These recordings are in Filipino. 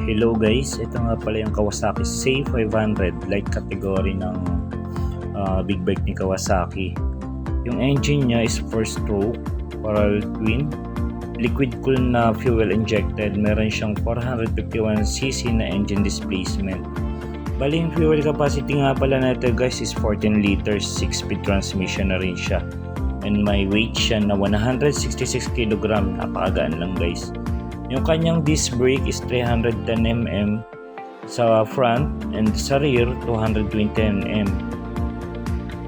Hello guys, ito nga pala yung Kawasaki C500 light category ng big bike ni Kawasaki. Yung engine niya is 4-stroke, parallel twin, liquid cool na fuel injected. Meron siyang 451cc na engine displacement. Bali yung fuel capacity nga pala nito guys is 14 liters, 6-speed transmission na rin siya. And may weight siya na 166 kg, napakagaan lang guys. Yung kanyang disc brake is 310mm sa front and sa rear 220mm.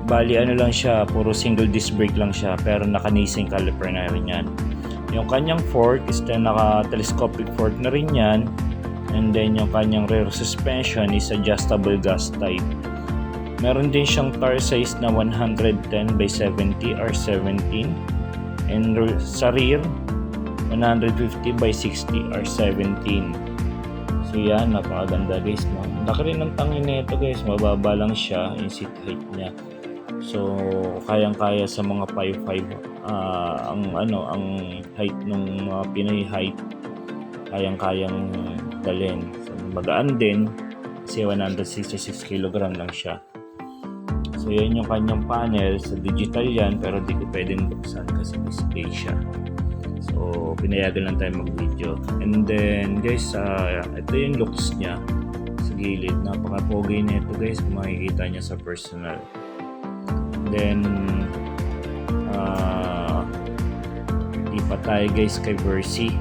Bali ano lang siya, puro single disc brake lang siya pero naka-Nissin caliper na rin yan. Yung kanyang fork is naka-telescopic fork na rin yan. And then yung kanyang rear suspension is adjustable gas type. Meron din siyang tire size na 110 by 70 R17 and sa rear 150 by 60 R17. So yan, napakaganda guys, no? Laki rin ng tangin nito guys, mababa lang siya yung seat height niya. So kayang-kaya sa mga 5'5", ang height ng mga Pinoy height, kayang-kayang dalhin. So magaan din kasi 166 kg lang siya. So yan yung kanyang panel, sa digital yan pero di ko pwedeng buksan kasi display siya. So pinayagan lang tayo mag-video. And then guys, ito yung looks niya sa gilid, napaka-pogi nito guys kung makikita niya sa personal. Then di pa tayo guys kay Versy.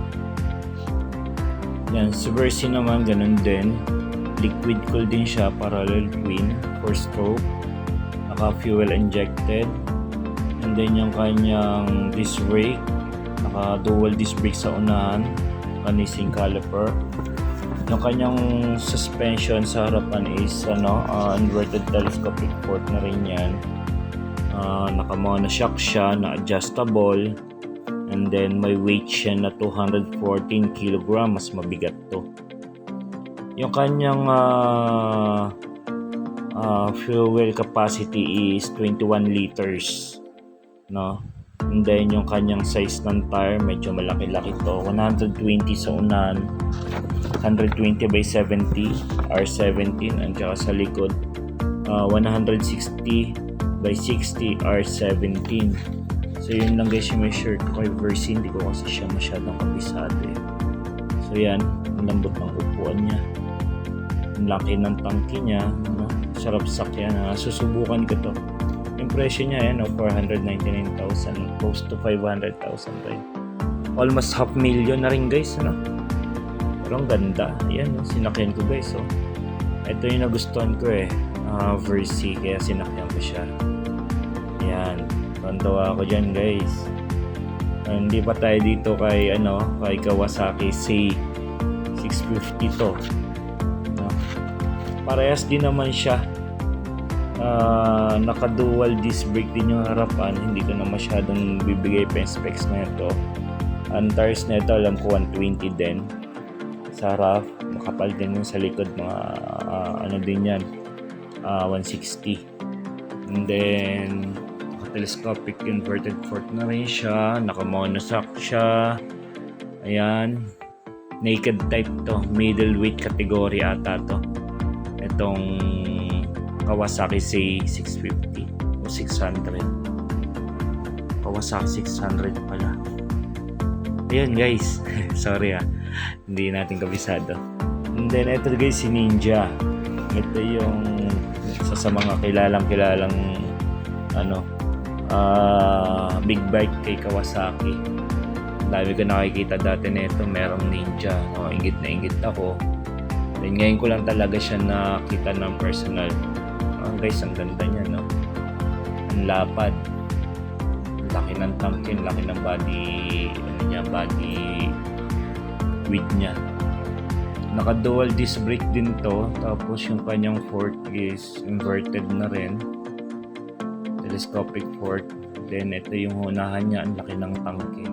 Yan, si Versy naman ganun din, liquid cool din siya, parallel twin, 4-stroke, naka fuel injected. And then yung kanyang disc brake, naka dual disc brake sa unahan, Nissin caliper. Yung kanyang suspension sa harapan is inverted telescopic fork na rin yan. Naka monoshock siya na adjustable. And then may weight siya na 214 kg, mas mabigat to. Yung kanyang fuel capacity is 21 liters, no? And then yung kanyang size ng tire, medyo malaki-laki to, 120 sa unahan, 120 by 70 R17, and saka sa likod 160 by 60 R17. So yun lang guys yung may shirt ko kay Versy, hindi ko kasi siya masyadong kabisado eh. So yan, ang lambot ng upuan niya, ang laki ng tangke niya, no? Sarap sakyan, susubukan ko to. Yung presyo niya yan, 499,000, close to 500,000 rin. Almost $500,000 na rin guys, ano? Pero ang ganda, ayan, sinakyan ko guys. So ito yung nagustuhan ko eh, Versy, kaya sinakyan ko siya. Ayan, tantawa ako dyan guys. Hindi pa tayo dito kay kay Kawasaki C650 to. Parehas din naman siya. Naka dual disc brake din yung harapan, hindi ko na masyadong bibigay pa yung specs na ito. Ang tires na ito alam ko 120 din sa harap, makapal din yung sa likod, mga din yan, 160. And then telescopic inverted fork na rin siya, naka monoshock siya. Ayan, naked type to, middleweight category ata to, itong Kawasaki C650 o 600, Kawasaki 600 pala. Ayan guys, sorry hindi natin kabisado. And then ito guys, si Ninja. Ito yung isa sa mga kilalang big bike kay Kawasaki. Dami ko nakikita dati nito, merong Ninja. Ingit na ingit ako. Then ngayon ko lang talaga siya nakita ng personal. Guys, ang ganda niya, no? Ang lapad, laki ng tangkin, laki ng body width niya. Naka dual disc brake din to, tapos yung kanyang fork is inverted na rin, telescopic fork. Then ito yung unahan niya, ang laki ng tangke.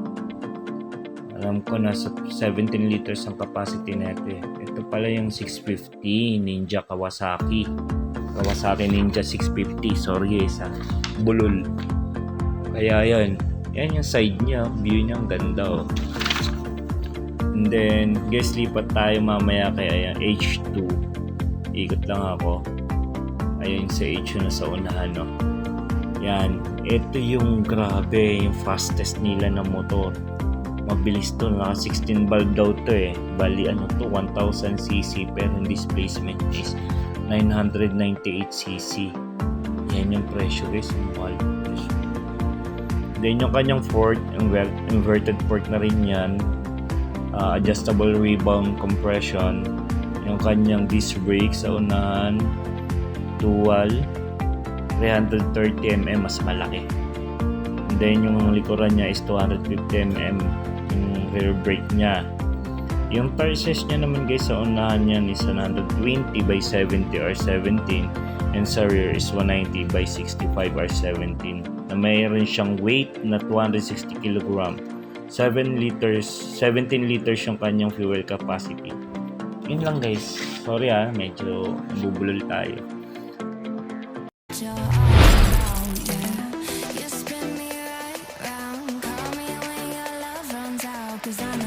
Alam ko nasa 17 liters ang capacity nito eh. Ito pala yung 650 Ninja Kawasaki Ninja 650. Sorry guys, bulol. Kaya yan yung side niya, view niya ang ganda oh. And And then guys, lipat tayo mamaya kay H2. Ikot lang ako. Ayun sa H2 na sa unahan, no. Yan, ito yung grabe, yung fastest nila na motor. Mabilis to, naka 16 valve daw to eh. Bali ano to, 1000cc pero yung displacement is 998cc. Yan yung presyo guys, yung mahal presyo. Then yung kanyang fork, inverted fork na rin yan. Adjustable rebound compression. Yung kanyang disc brake sa unahan, dual 330mm, mas malaki. And then yung likuran niya is 250mm yung rear brake niya. Yung tire size niya naman guys sa unahan niyan is 120/70 R17 and sa rear is 190/65 R17 na mayroon siyang weight na 260 kg. 17 liters yung kanyang fuel capacity. Yun lang guys. Sorry medyo bubulol tayo. You're all around, yeah. You spin me right round. Call me when your love runs out, 'cause I know